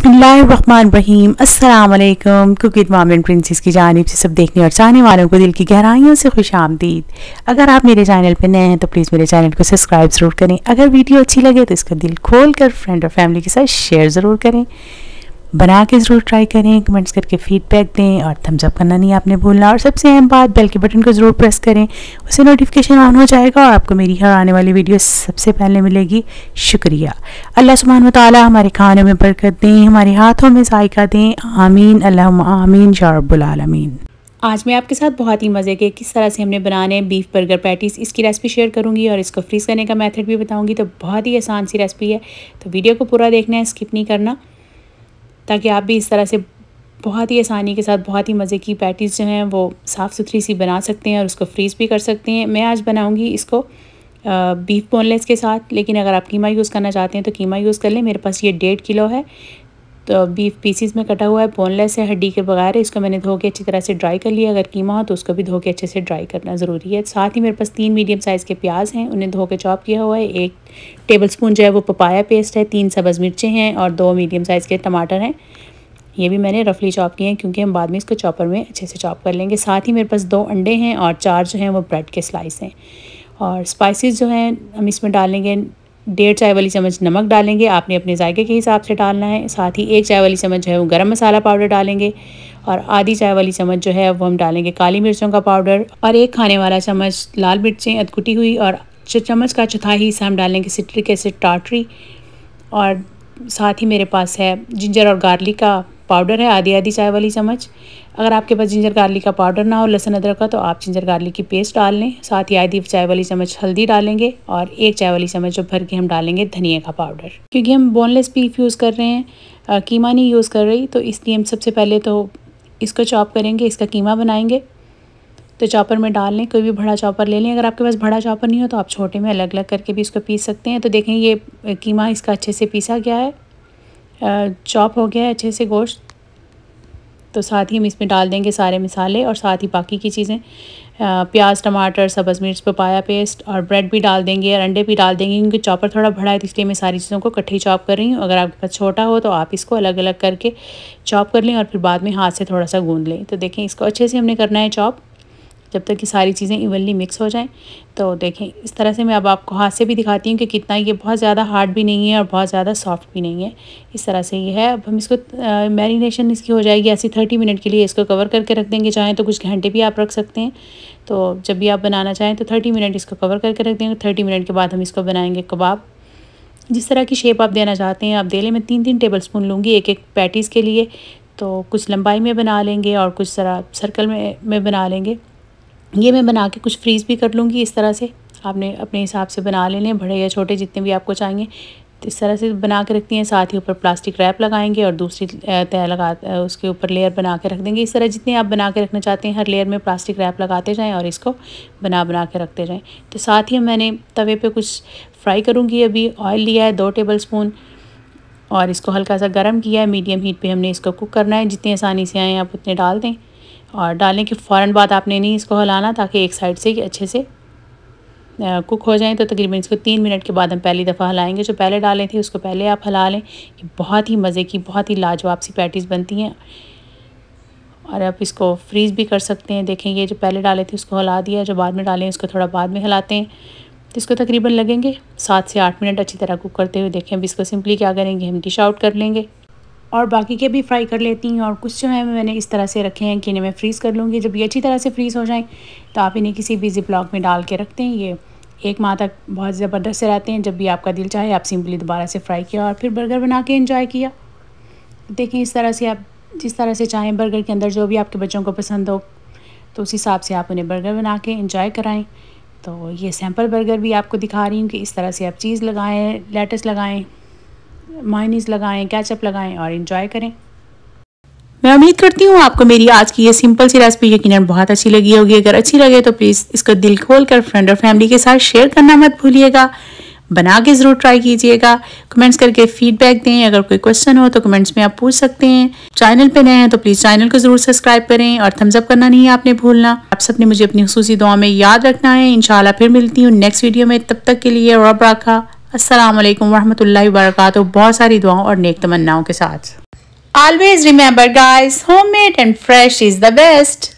बिस्मिल्लाहिर्रहमानिर्रहीम। अस्सलाम वालेकुम। कुकिंग मॉम एंड प्रिंसेस की जानिब से सब देखने और चाहने वालों को दिल की गहराइयों से खुशामदीद। अगर आप मेरे चैनल पर नए हैं तो प्लीज़ मेरे चैनल को सब्सक्राइब ज़रूर करें। अगर वीडियो अच्छी लगे तो इसका दिल खोल कर फ्रेंड और फैमिली के साथ शेयर ज़रूर करें। बना के ज़रूर ट्राई करें, कमेंट्स करके फीडबैक दें और थम्स अप करना नहीं आपने भूलना। और सबसे अहम बात, बेल के बटन को ज़रूर प्रेस करें, उससे नोटिफिकेशन ऑन हो जाएगा और आपको मेरी हर आने वाली वीडियो सबसे पहले मिलेगी। शुक्रिया। अल्लाह सुब्हान व तआला हमारे खानों में बरकत दें, हमारे हाथों में जायका दें। आमीन अल्लाहुम्मा आमीन या रब्बुल आलमीन। आज मैं आपके साथ बहुत ही मज़े के किस तरह से हमने बनाने बीफ बर्गर पैटीज़, इसकी रेसिपी शेयर करूंगी और इसको फ्रीज़ करने का मेथड भी बताऊंगी। तो बहुत ही आसान सी रेसिपी है, तो वीडियो को पूरा देखना है, स्किप नहीं करना, ताकि आप भी इस तरह से बहुत ही आसानी के साथ बहुत ही मज़े की पैटीज़ जो हैं वो साफ़ सुथरी सी बना सकते हैं और उसको फ्रीज़ भी कर सकते हैं। मैं आज बनाऊंगी इसको बीफ बोनलेस के साथ, लेकिन अगर आप कीमा यूज़ करना चाहते हैं तो कीमा यूज़ कर लें। मेरे पास ये 1.5 किलो है, तो बीफ पीसीस में कटा हुआ है, बोनलेस है, हड्डी के बगैर है। इसको मैंने धो के अच्छी तरह से ड्राई कर लिया। अगर कीमा हो तो उसको भी धो के अच्छे से ड्राई करना ज़रूरी है। साथ ही मेरे पास 3 मीडियम साइज़ के प्याज हैं, उन्हें धो के चॉप किया हुआ है। 1 टेबलस्पून जो है वो पपाया पेस्ट है, 3 सब्ज़ मिर्चें हैं और 2 मीडियम साइज़ के टमाटर हैं। ये भी मैंने रफली चॉप किए हैं क्योंकि हम बाद में इसको चॉपर में अच्छे से चॉप कर लेंगे। साथ ही मेरे पास 2 अंडे हैं और 4 जो हैं वो ब्रेड के स्लाइस हैं। और स्पाइसेस जो हैं हम इसमें डालेंगे, 1.5 चाय वाली चम्मच नमक डालेंगे, आपने अपने जायके के हिसाब से डालना है। साथ ही 1 चाय वाली चम्मच जो है वो गरम मसाला पाउडर डालेंगे और आधी चाय वाली चम्मच जो है वो हम डालेंगे काली मिर्चों का पाउडर और 1 खाने वाला चम्मच लाल मिर्चें अधकुटी हुई और चम्मच का चौथाई हिस्सा हम डालेंगे सिट्रिक एसिड टार्टरी। और साथ ही मेरे पास है जिंजर और गार्लिक का पाउडर है, आधी चाय वाली चम्मच। अगर आपके पास जिंजर गार्लिक का पाउडर ना हो, लहसुन अदरक का, तो आप जिंजर गार्लिक की पेस्ट डाल लें। साथ ही आधी चाय वाली चम्मच हल्दी डालेंगे और 1 चाय वाली चम्मच जो भर के हम डालेंगे धनिया का पाउडर। क्योंकि हम बोनलेस बीफ यूज़ कर रहे हैं, कीमा नहीं यूज़ कर रही, तो इसलिए हम सबसे पहले तो इसको चॉप करेंगे, इसका कीमा बनाएंगे। तो चॉपर में डाल लें, कोई भी बड़ा चॉपर ले लें। अगर आपके पास बड़ा चॉपर नहीं हो तो आप छोटे में अलग अलग करके भी इसको पीस सकते हैं। तो देखें ये कीमा इसका अच्छे से पीसा गया है, चॉप हो गया है अच्छे से गोश्त। तो साथ ही हम इसमें डाल देंगे सारे मसाले और साथ ही बाकी की चीज़ें, प्याज, टमाटर, सब्ज़ मिर्च, पपाया पेस्ट और ब्रेड भी डाल देंगे और अंडे भी डाल देंगे। क्योंकि चॉपर थोड़ा बड़ा है तो इसलिए मैं सारी चीज़ों को इकट्ठे चॉप कर रही हूँ। अगर आपके पास छोटा हो तो आप इसको अलग अलग करके चॉप कर लें और फिर बाद में हाथ से थोड़ा सा गूंद लें। तो देखें इसको अच्छे से हमने करना है चॉप, जब तक कि सारी चीज़ें इवनली मिक्स हो जाएं। तो देखें इस तरह से मैं अब आपको हाथ से भी दिखाती हूँ कि कितना ये बहुत ज़्यादा हार्ड भी नहीं है और बहुत ज़्यादा सॉफ्ट भी नहीं है। इस तरह से ये है। अब हम इसको मैरिनेशन इसकी हो जाएगी ऐसी 30 मिनट के लिए इसको कवर करके रख देंगे। चाहें तो कुछ घंटे भी आप रख सकते हैं। तो जब भी आप बनाना चाहें तो 30 मिनट इसको कवर करके रख देंगे। 30 मिनट के बाद हम इसको बनाएंगे कबाब। जिस तरह की शेप आप देना चाहते हैं आप दे लें। मैं 3-3 टेबलस्पून लूँगी एक पैटीज़ के लिए। तो कुछ लंबाई में बना लेंगे और कुछ तरह सर्कल में बना लेंगे। ये मैं बना के कुछ फ्रीज़ भी कर लूँगी। इस तरह से आपने अपने हिसाब से बना लें, बड़े या छोटे जितने भी आपको चाहिए। तो इस तरह से बना के रखती हैं। साथ ही ऊपर प्लास्टिक रैप लगाएंगे और दूसरी तय लगा उसके ऊपर लेयर बना के रख देंगे। इस तरह जितने आप बना के रखना चाहते हैं हर लेयर में प्लास्टिक रैप लगाते जाएँ और इसको बना के रखते जाएँ। तो साथ ही मैंने तवे पे कुछ फ्राई करूँगी। अभी ऑयल लिया है 2 टेबलस्पून और इसको हल्का सा गर्म किया है। मीडियम हीट पर हमने इसको कुक करना है। जितनी आसानी से आएँ आप उतने डाल दें और डालने के फ़ौरन बाद आपने नहीं इसको हिलाना, ताकि एक साइड से अच्छे से कुक हो जाएं। तो तकरीबन इसको 3 मिनट के बाद हम पहली दफ़ा हिलाएंगे। जो पहले डाले थे उसको पहले आप हिला लें। ये बहुत ही मज़े की, बहुत ही लाजवाब सी पैटीज़ बनती हैं। और आप इसको फ्रीज़ भी कर सकते हैं। देखें ये जो पहले डाले थे उसको हिला दिया, जो बाद में डालें उसको थोड़ा बाद में हिलाते हैं। तो इसको तकरीबन लगेंगे 7 से 8 मिनट अच्छी तरह कुक करते हुए। देखें अब इसको सिंपली क्या करेंगे, हम डिश आउट कर लेंगे और बाकी के भी फ्राई कर लेती हूँ। और कुछ जो है मैंने इस तरह से रखे हैं कि इन्हें मैं फ्रीज़ कर लूँगी। जब ये अच्छी तरह से फ्रीज़ हो जाएं तो आप इन्हें किसी भी ज़िप-लॉक में डाल के रखते हैं। ये 1 माह तक बहुत ज़बरदस्त से रहते हैं। जब भी आपका दिल चाहे आप सिंपली दोबारा से फ्राई किया और फिर बर्गर बना के एंजॉय किया। देखें इस तरह से आप जिस तरह से चाहें बर्गर के अंदर जो भी आपके बच्चों को पसंद हो तो उस हिसाब से आप उन्हें बर्गर बना के एंजॉय कराएँ। तो ये सैम्पल बर्गर भी आपको दिखा रही हूँ कि इस तरह से आप चीज़ लगाएँ, लेटस लगाएँ, मायोनीज़ लगाएं, केचप लगाएं और एंजॉय करें। मैं उम्मीद करती हूँ आपको मेरी आज की ये सिंपल सी रेसिपी यकीनन बहुत अच्छी लगी होगी। अगर अच्छी लगे तो प्लीज़ इसको दिल खोल कर फ्रेंड और फैमिली के साथ शेयर करना मत भूलिएगा। बना के ज़रूर ट्राई कीजिएगा। कमेंट्स करके फीडबैक दें। अगर कोई क्वेश्चन हो तो कमेंट्स में आप पूछ सकते हैं। चैनल पे नए हैं तो प्लीज़ चैनल को ज़रूर सब्सक्राइब करें और थम्स अप करना नहीं आपने भूलना। आप सबने मुझे अपनी खुसूसी दुआ में याद रखना है। इंशाल्लाह फिर मिलती हूँ नेक्स्ट वीडियो में। तब तक के लिए रब रखा। अस्सलाम वालेकुम रहमतुल्लाहि व बरकातुहू। बहुत सारी दुआओं और नेक तमन्नाओं के साथ। Always remember guys, homemade and fresh is the best.